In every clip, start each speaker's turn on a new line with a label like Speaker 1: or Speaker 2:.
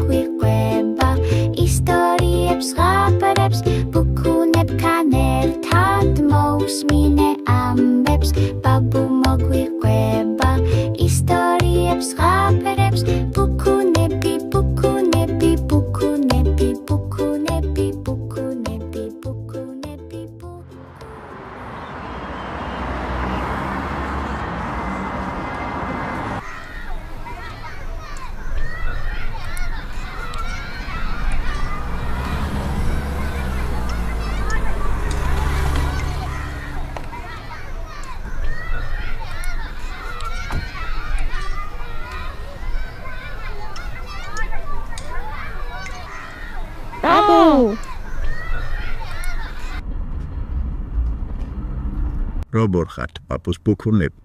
Speaker 1: მოგვიყვება ისტორიებს ღაბერებს ბუქუნებთან ერთად მოусმინე ამბებს ბაბუ მოგვიყვება ისტორიებს ღაბერებს ბუქუნები ბუქუნები ბუქუნები ბუქუნები ბუქუნები ბუქუნები
Speaker 2: როგორ ხართ პაპუს ბუქუნები?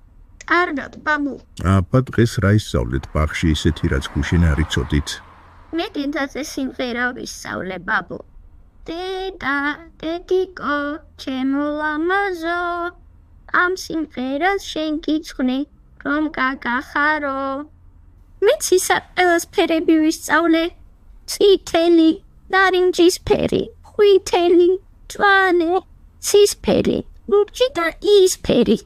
Speaker 3: კარგად, ბაბუ.
Speaker 2: აბა დღეს რა ისწავლეთ ბაღში ისეთი რაც გუშინ არ იცოდით?
Speaker 3: მე კიდაც ეს სიმღერა ვისწავლე, ბაბუ. დედა, დედიკო, ჩემო ლამაზო, ამ სიმღერას შენ გიცხრი, რომ გაგახარო. მეც ისა ყველასფერები ვისწავლე. წითელი, ნარინჯისფერი, ყვითელი, მწვანე, ცისფერი. ლურჯი და იისფერი.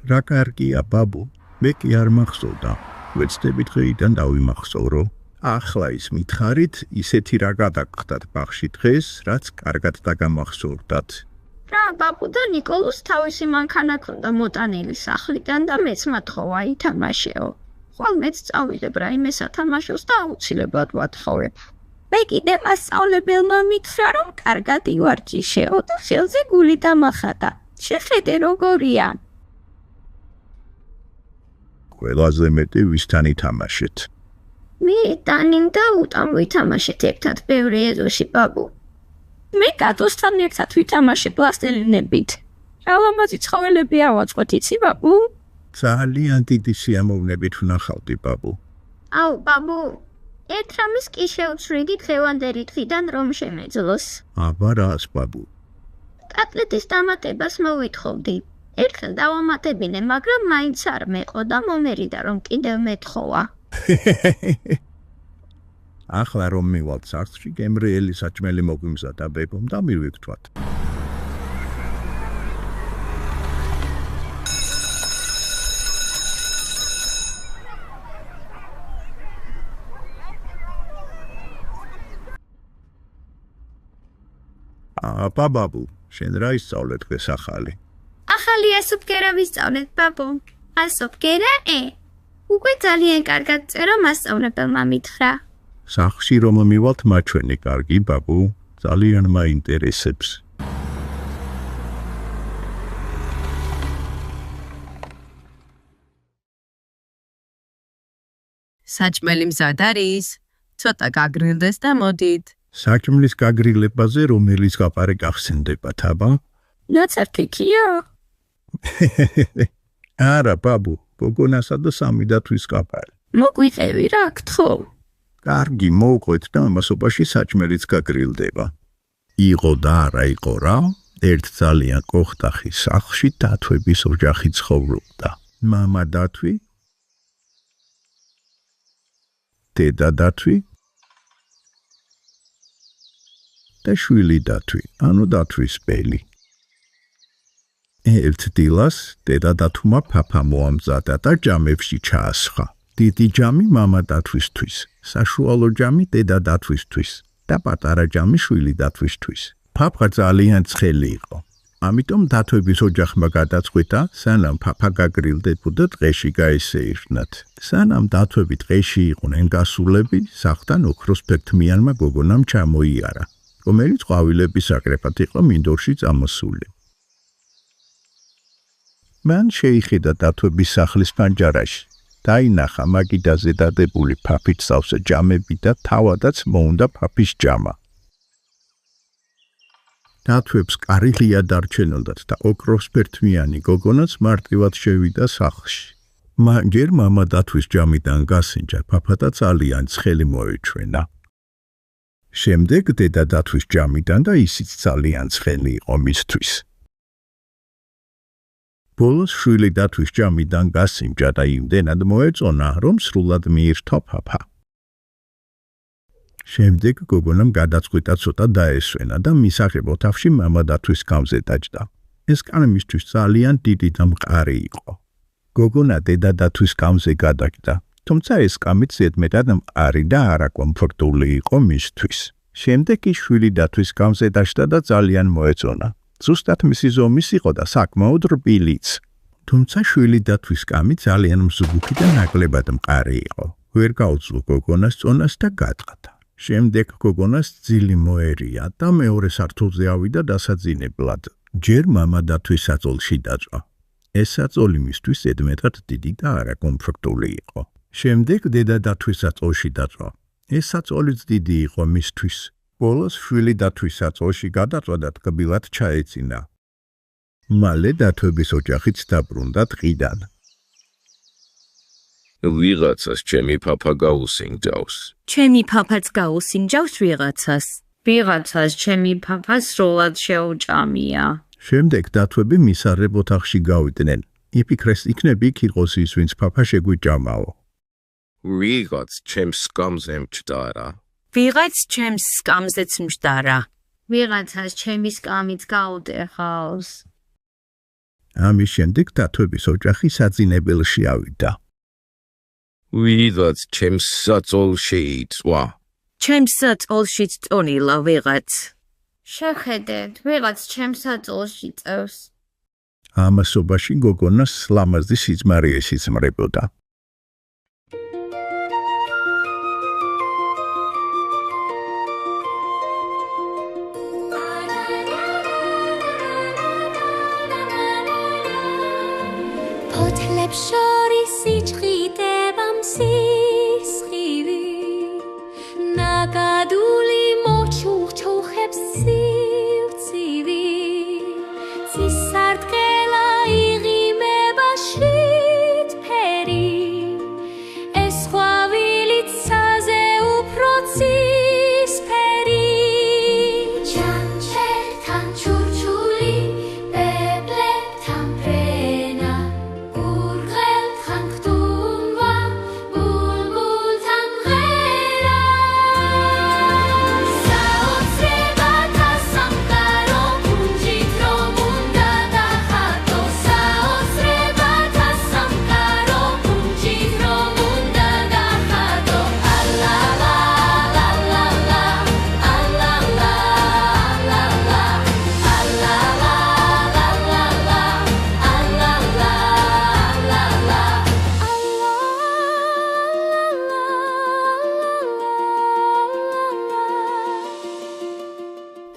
Speaker 2: რა კარგია ბაბუ, მე კი არ მახსოვდა. ვეცდები დღეიდან დავიმახსოვრო. ახლა ის მითხარით, ისეთი რა გადაგხდათ ბაღში დღეს, რაც კარგად დაგამახსოვრდათ.
Speaker 3: რა, ბაბუ და ნიკოლოს თავისი მანქანა ქონდა მოტანილი სახლიდან და მეც მათხოვა ითამაშეო. ხვალ მეც წავიდებ რაიმე სათამაშოს და აუცილებლად ვათხოვებ. მე კიდე მასწავლებელმა მითხრა, რომ კარგად ივარჯიშეო და ხელზე გული დამახატა. შეხედე როგორია.
Speaker 2: ყველაზე მეტი ვისთან ითამაშეთ?
Speaker 3: მე დანიმ და უტამ ვითამაშეთ ერთად ბევრი ეზოში, ბაბუ. მე კატოსთან ერთად ვითამაშე პლასტილინებით. რა ლამაზი ცხოველები ავაწყოთ, იცი, ბაბუ?
Speaker 2: ძალიან დიდი სიამოვნებით ვნახავდი ბაბუ.
Speaker 3: აუ, ბაბუ, ერთ რამეს კი შევცვლიდი დღევანდელი დღიდან რომ შემეძლოს.
Speaker 2: აბა რას ბაბუ?
Speaker 3: კატლეტის დამატებას მოვითხოვდი. ერთხელ დავამატებინე, მაგრამ მაინც არ მეყო და მომერიდა რომ კიდევ მეთხოვა.
Speaker 2: ახლა რომ მივალთ სახლში, გემრიელი საჭმელი მოგვიმზადა ბებომ და მივიგთვათ. აბა ბაბუ, შენ რა ისწავლე დღეს ახალი?
Speaker 3: ახალი ასოფგერა ვისწავლეთ, ბაბუ. ასოფგერა უკვე ძალიან კარგად წერო მასწავლებელმა მითხრა.
Speaker 2: სახლში რომ მივალთ მაჩვენე, კარგი ბაბუ, ძალიან მაინტერესებს.
Speaker 4: საჭმელი მზად არის, ცოტა გაგრილდეს და მოდით.
Speaker 2: საჭმლის გაგრილებაზე რომელიც გაპარე გახსენდებათ, აბა?
Speaker 3: ნაცარქიქია?
Speaker 2: არა, ბაბუ, გოგონასა და სამი დათვის გაპარე.
Speaker 3: მოგვიყევი რა, გთხოვ.
Speaker 2: კარგი, მოვყვეთ და ამასობაში საჭმელიც გაგრილდება. იყო და არა იყო რა, ერთ ძალიან კოხტახის სახლში დათვების ოჯახი ცხოვრობდა. მამა დათვი, დედა დათვი და შვილი დათვი, ანუ დათვის ბელი. ერთ დილას დედა დათვმა ფაფა მოამზადა და ჯამებში ჩაასხა. დიდი ჯამი მამა დათვისთვის, საშუალო ჯამი დედა დათვისთვის და პატარა ჯამი შვილი დათვისთვის. ფაფა ძალიან ცხელი იყო. ამიტომ დათვების ოჯახმა გადაწყვიტა, სანამ ფაფა გაგრილდებოდა დღეში გაესეირნათ. სანამ დათვები დღეში იყვნენ გასულები, სახლთან ოქროს ფერთმიანმა გოგონამ ჩამოიარა, რომელიც ყვავილების საკრეფად იყო მინდორში წამოსული. მან შეიხედა დათვების სახლის პანჯარაში. დაინახა მაგიდაზე დადებული ფაფის სავსე ჯამები და თავადაც მოუნდა ფაფის ჯამა. დათვებს კარილია დარჩენოდათ და ოქროსფერთმიანი გოგონაც მარტივად შევიდა სახლში. ჯერ მამა დათვის ჯამიდან გასინჯა ფაფა და ძალიან ცხელი მოეჩვენა. შემდეგ დედა დათვის ჯამიდან და ისიც ძალიან ცხელი იყო მისთვის. ბოლოს შვილი დათვის ჯამიდან გასინჯა და იმდენად მოეწონა, რომ სრულად მიირთო ფაფა. შემდეგ გოგონამ გადაწყვიტა ცოტა დაესვენა და მისაღებ ოთახში მამა დათვის გამზე დაჯდა. ეს კანი მისთვის ძალიან დიდი და მყარი იყო. გოგონა დედა დათვის გამზე გადაჯდა, თუმცა ეს კამიც ზედმეტად მყარი და არაკომფორტული იყო მისთვის. შემდეგ ის შვილი დათვის გამზე დაჯდა და ძალიან მოეწონა. ზუსტად მისი ზომის იყო და საკმაოდ რბილიც. თუმცა შვილი დათვის კამი ძალიან მსუბუქი და ნაკლებად მყარი იყო. ვერ გაუძლო გოგონას წონას და გაწყდა. შემდეგ გოგონას ძილი მოერია და მეორე სართულზე ავიდა დასაძინებლად. ჯერ მამა დათვის საწოლში დაჭრა. ეს საწოლი მისთვის ზედმეტად დიდი და არაკომფორტული იყო. შემდეგ დედა დათვის საწოლში დაჭრა. ეს საწოლიც დიდი იყო მისთვის. ბოლოს შვილი დათვის საწოლში გადაწვა და ტკბილად ჩაეცინა. მალე დათვების ოჯახიც დაბრუნდა ტყიდან.
Speaker 5: ვიღაცას ჩემი papa გაუსინჯავს.
Speaker 4: ჩემი papa-ც გაუსინჯავს ვიღაცას.
Speaker 3: ვიღაცას ჩემი papa სრულად შეუჭამია.
Speaker 2: შემდეგ დათვები მისაღებ ოთახში გავიდნენ. იფიქრეს იქნები იქ იყოს ის, ვინც papa შეგვიჭამაო.
Speaker 5: ვიღაც ჩემს სკამს ემჭდარა.
Speaker 4: ვიღაც ჩემს სკამზეც მჯდარა.
Speaker 3: ვიღაცას ჩემი სკამიც გაუდეხავს.
Speaker 2: ამის შემდეგ დათვების ოჯახი საძინებელში ავიდა.
Speaker 5: ვიღაც ჩემს საწოლში იწვა.
Speaker 4: ჩემს საწოლშიც წონილა ვიღაც.
Speaker 3: შეხედეთ, ვიღაც ჩემს საწოლში წევს.
Speaker 2: ამასობაში გოგონას ლამაზი სიზმარი ესიზმრებოდა.
Speaker 1: ფოთლებს შორის იჭყიდება მსისხლი, ნაკადული მოჩუხჩუხებს სივცივი, ცისარტყელა იღიმება შვიდფერი, ეს ყვავილით ცაზე უფრო ცისფერი. ჩანჩერთან ჩურჩული, პეპლებთან ფრენა, გურღელთან ხტუნვა, ბულბულთან მღერა. საოცრებათა სამყარო კუნჯით რომ უნდა დახატო, საოცრებათა სამყარო კუნჯით რომ უნდა დახატო. ალალა, ალალა, ალალა, ალალა, ალალა,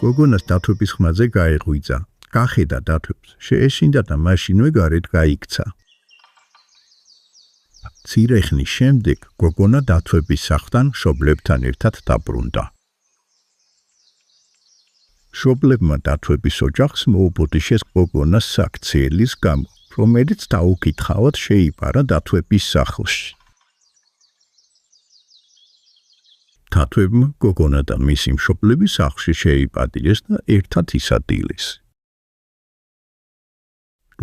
Speaker 2: გოგონას დათვების ხმაზე გაეღვიძა. გახედა დათვებს, შეეშინდა და მაშინვე გარეთ გაიქცა. მცირე ხნის შემდეგ გოგონა დათვების სახლთან მშობლებთან ერთად დაბრუნდა. მშობლებმა დათვების ოჯახს მოუბოდიშეს გოგონას საქციელის გამო, რომელიც დაუკითხავად შეიპარა დათვების სახლში. დათვებმა გოგონა და მისი მშობლები სახლში შეიპატიეს და ერთად ისადილეს.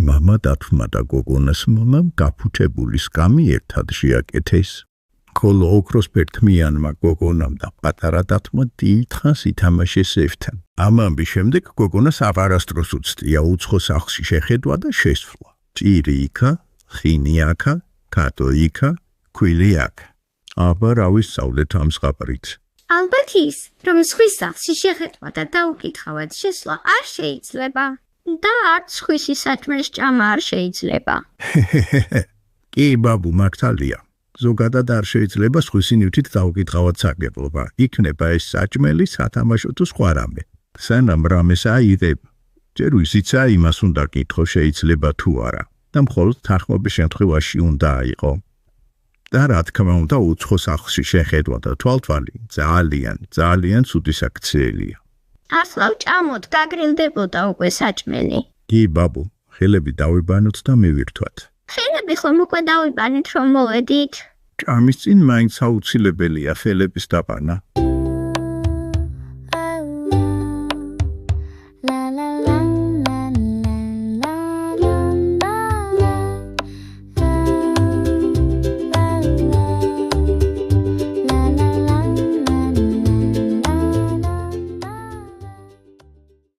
Speaker 2: მამა დათვმა და გოგონას მამამ გაფუჩებული სკამი ერთად შეაკეთეს. ხოლო ოქროს ბერტმიანმა გოგონამ და პატარა დათვმა დიდხანს ითამაშეს ერთთან. ამ ამბის შემდეგ გოგონას აღარასდროს უცდია უცხო სახლში შეხედვა და შესვლა. ჭირი იქა, ხინი აქა, კატო იქა, ქვილი აქ. აბა რა ვისწავლეთ ამ ზღაპრით?
Speaker 3: ალბათ ის, რომ სხვის სახლში შეხედვა და დაუკითხავად შესვლა არ შეიძლება და არც სხვისი საჭმლის ჭამა არ შეიძლება.
Speaker 2: კი, ბაბუ, მართალია. ზოგადად არ შეიძლება სხვისი ნივთით დაუკითხავად საგებლობა. იქნება ეს საჭმელი, სათამაშო თუ სხვა რამე. სანამ რამეს აიღებ, ჯერ ვიზიცა იმას უნდა კითხო შეიძლება თუ არა და მხოლოდ თანხმობის შემთხვევაში უნდა აიღო. და რა თქმა უნდა უცხო სახლში შეხედვა და თვალთვალი ძალიან ცუდი საქციელია.
Speaker 3: ახლა ვჭამოთ, გაგრილდებოდა უკვე საჭმელი.
Speaker 2: კი, ბაბუ, ხელები დავიბანოთ და მივირთვათ.
Speaker 3: ხელები ხომ უკვე დავიბანით, რომ მოვედით?
Speaker 2: ჭამის წინ მაინც აუცილებელია ხელების დაბანა.
Speaker 1: La la la